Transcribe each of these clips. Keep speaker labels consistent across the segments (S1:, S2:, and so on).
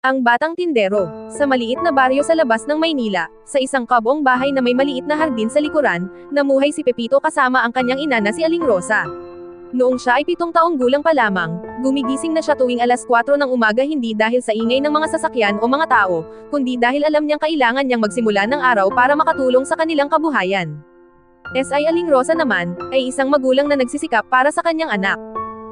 S1: Ang Batang Tindero. Sa maliit na baryo sa labas ng Maynila, sa isang kabong bahay na may maliit na hardin sa likuran, namuhay si Pepito kasama ang kanyang ina na si Aling Rosa. Noong siya ay 7 taong gulang pa lamang, gumigising na siya tuwing alas 4 ng umaga hindi dahil sa ingay ng mga sasakyan o mga tao, kundi dahil alam niyang kailangan niyang magsimula ng araw para makatulong sa kanilang kabuhayan. Si Aling Rosa naman, ay isang magulang na nagsisikap para sa kanyang anak.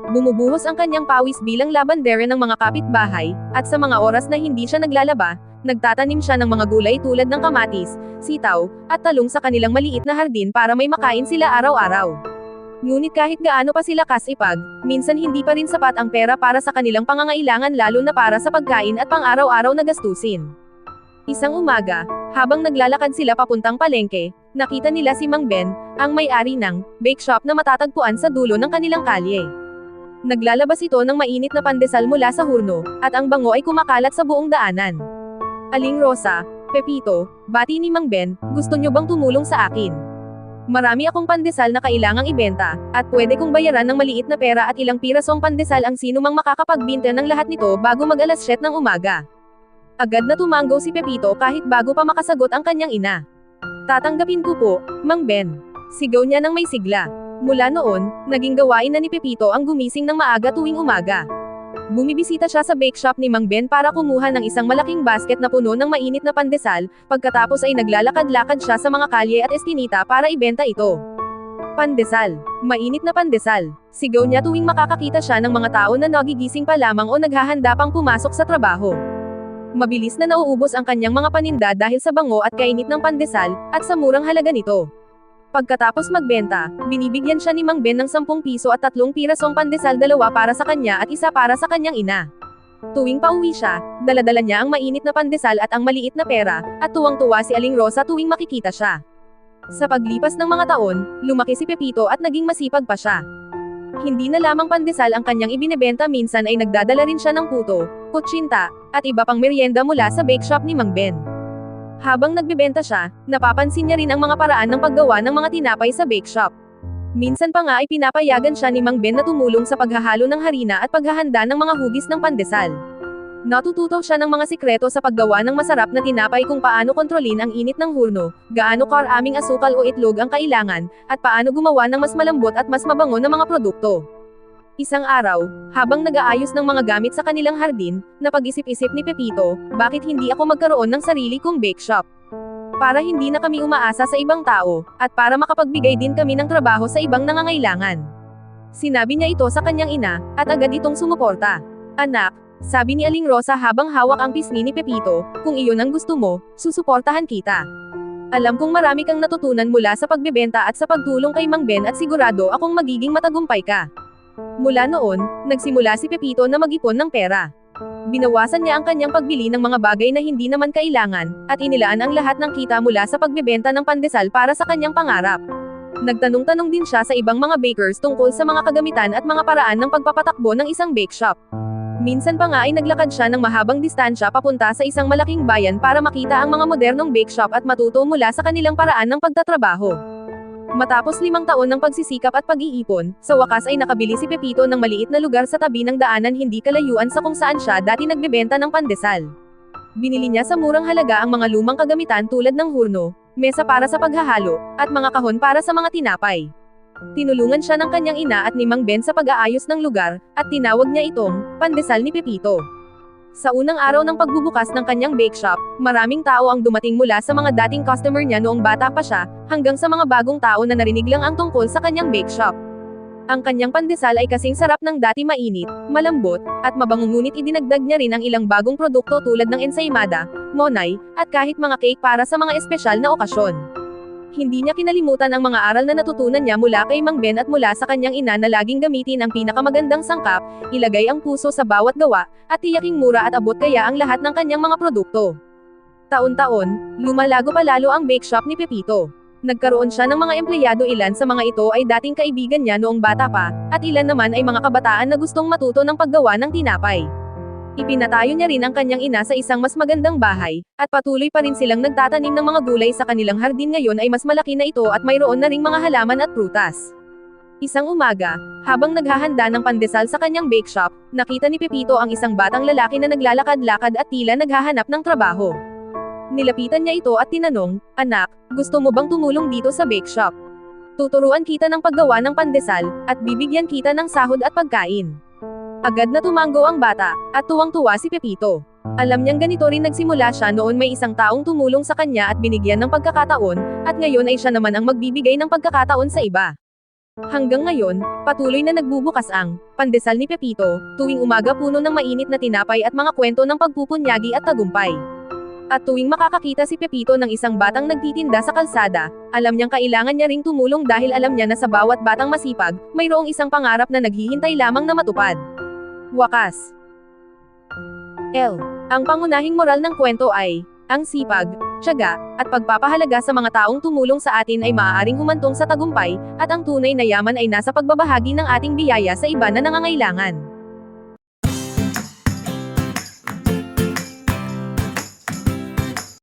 S1: Bumubuhos ang kanyang pawis bilang labandere ng mga kapitbahay, at sa mga oras na hindi siya naglalaba, nagtatanim siya ng mga gulay tulad ng kamatis, sitaw, at talong sa kanilang maliit na hardin para may makain sila araw-araw. Ngunit kahit gaano pa sila kasipag, minsan hindi pa rin sapat ang pera para sa kanilang pangangailangan lalo na para sa pagkain at pang-araw-araw na gastusin. Isang umaga, habang naglalakad sila papuntang palengke, nakita nila si Mang Ben, ang may-ari ng bake shop na matatagpuan sa dulo ng kanilang kalye. Naglalabas ito ng mainit na pandesal mula sa hurno, at ang bango ay kumakalat sa buong daanan. Aling Rosa, Pepito, bati ni Mang Ben, gusto nyo bang tumulong sa akin? Marami akong pandesal na kailangang ibenta, at pwede kong bayaran ng maliit na pera at ilang pirasong pandesal ang sino mang makakapagbinta ng lahat nito bago mag alas 7 ng umaga. Agad na tumanggo si Pepito kahit bago pa makasagot ang kanyang ina. Tatanggapin ko po, Mang Ben. Sigaw niya ng may sigla. Mula noon, naging gawain na ni Pepito ang gumising ng maaga tuwing umaga. Bumibisita siya sa bake shop ni Mang Ben para kumuha ng isang malaking basket na puno ng mainit na pandesal, pagkatapos ay naglalakad-lakad siya sa mga kalye at eskinita para ibenta ito. Pandesal. Mainit na pandesal. Sigaw niya tuwing makakakita siya ng mga tao na nagigising pa lamang o naghahanda pang pumasok sa trabaho. Mabilis na nauubos ang kanyang mga paninda dahil sa bango at kainit ng pandesal, at sa murang halaga nito. Pagkatapos magbenta, binibigyan siya ni Mang Ben ng 10 piso at 3 pirasong pandesal, 2 para sa kanya at 1 para sa kanyang ina. Tuwing pauwi siya, daladala niya ang mainit na pandesal at ang maliit na pera, at tuwang-tuwa si Aling Rosa tuwing makikita siya. Sa paglipas ng mga taon, lumaki si Pepito at naging masipag pa siya. Hindi na lamang pandesal ang kanyang ibinebenta, minsan ay nagdadala rin siya ng puto, kutsinta, at iba pang merienda mula sa bake shop ni Mang Ben. Habang nagbebenta siya, napapansin niya rin ang mga paraan ng paggawa ng mga tinapay sa bake shop. Minsan pa nga ay pinapayagan siya ni Mang Ben na tumulong sa paghahalo ng harina at paghahanda ng mga hugis ng pandesal. Natututo siya ng mga sikreto sa paggawa ng masarap na tinapay, kung paano kontrolin ang init ng hurno, gaano karaming asukal o itlog ang kailangan, at paano gumawa ng mas malambot at mas mabango na mga produkto. Isang araw, habang nag-aayos ng mga gamit sa kanilang hardin, napag-isip-isip ni Pepito, bakit hindi ako magkaroon ng sarili kong bake shop? Para hindi na kami umaasa sa ibang tao, at para makapagbigay din kami ng trabaho sa ibang nangangailangan. Sinabi niya ito sa kanyang ina, at agad itong sumuporta. Anak, sabi ni Aling Rosa habang hawak ang pisngi ni Pepito, kung iyon ang gusto mo, susuportahan kita. Alam kong marami kang natutunan mula sa pagbebenta at sa pagtulong kay Mang Ben, at sigurado akong magiging matagumpay ka. Mula noon, nagsimula si Pepito na mag-ipon ng pera. Binawasan niya ang kanyang pagbili ng mga bagay na hindi naman kailangan, at inilaan ang lahat ng kita mula sa pagbebenta ng pandesal para sa kanyang pangarap. Nagtanong-tanong din siya sa ibang mga bakers tungkol sa mga kagamitan at mga paraan ng pagpapatakbo ng isang bake shop. Minsan pa nga ay naglakad siya ng mahabang distansya papunta sa isang malaking bayan para makita ang mga modernong bake shop at matuto mula sa kanilang paraan ng pagtatrabaho. Matapos 5 taon ng pagsisikap at pag-iipon, sa wakas ay nakabili si Pepito ng maliit na lugar sa tabi ng daanan hindi kalayuan sa kung saan siya dati nagbebenta ng pandesal. Binili niya sa murang halaga ang mga lumang kagamitan tulad ng hurno, mesa para sa paghahalo, at mga kahon para sa mga tinapay. Tinulungan siya ng kanyang ina at ni Mang Ben sa pag-aayos ng lugar, at tinawag niya itong pandesal ni Pepito. Sa unang araw ng pagbubukas ng kanyang bake shop, maraming tao ang dumating mula sa mga dating customer niya noong bata pa siya, hanggang sa mga bagong tao na narinig lang ang tungkol sa kanyang bake shop. Ang kanyang pandesal ay kasing sarap ng dati, mainit, malambot, at mabango, ngunit idinagdag niya rin ang ilang bagong produkto tulad ng ensaymada, monay, at kahit mga cake para sa mga espesyal na okasyon. Hindi niya kinalimutan ang mga aral na natutunan niya mula kay Mang Ben at mula sa kanyang ina na laging gamitin ang pinakamagandang sangkap, ilagay ang puso sa bawat gawa, at tiyaking mura at abot kaya ang lahat ng kanyang mga produkto. Taon-taon, lumalago pa lalo ang bake shop ni Pepito. Nagkaroon siya ng mga empleyado, ilan sa mga ito ay dating kaibigan niya noong bata pa, at ilan naman ay mga kabataan na gustong matuto ng paggawa ng tinapay. Ipinatayo niya rin ang kanyang ina sa isang mas magandang bahay, at patuloy pa rin silang nagtatanim ng mga gulay sa kanilang hardin. Ngayon ay mas malaki na ito at mayroon na ring mga halaman at prutas. Isang umaga, habang naghahanda ng pandesal sa kanyang bake shop, nakita ni Pepito ang isang batang lalaki na naglalakad-lakad at tila naghahanap ng trabaho. Nilapitan niya ito at tinanong, "Anak, gusto mo bang tumulong dito sa bake shop? Tuturuan kita ng paggawa ng pandesal, at bibigyan kita ng sahod at pagkain." Agad na tumanggo ang bata, at tuwang-tuwa si Pepito. Alam niyang ganito rin nagsimula siya noon may isang taong tumulong sa kanya at binigyan ng pagkakataon, at ngayon ay siya naman ang magbibigay ng pagkakataon sa iba. Hanggang ngayon, patuloy na nagbubukas ang pandesal ni Pepito, tuwing umaga puno ng mainit na tinapay at mga kwento ng pagpupunyagi at tagumpay. At tuwing makakakita si Pepito ng isang batang nagtitinda sa kalsada, alam niyang kailangan niya ring tumulong dahil alam niya na sa bawat batang masipag, mayroong isang pangarap na naghihintay lamang na matupad. Wakas. Ang pangunahing moral ng kwento ay, ang sipag, tiyaga, at pagpapahalaga sa mga taong tumulong sa atin ay maaaring humantong sa tagumpay, at ang tunay na yaman ay nasa pagbabahagi ng ating biyaya sa iba na nangangailangan.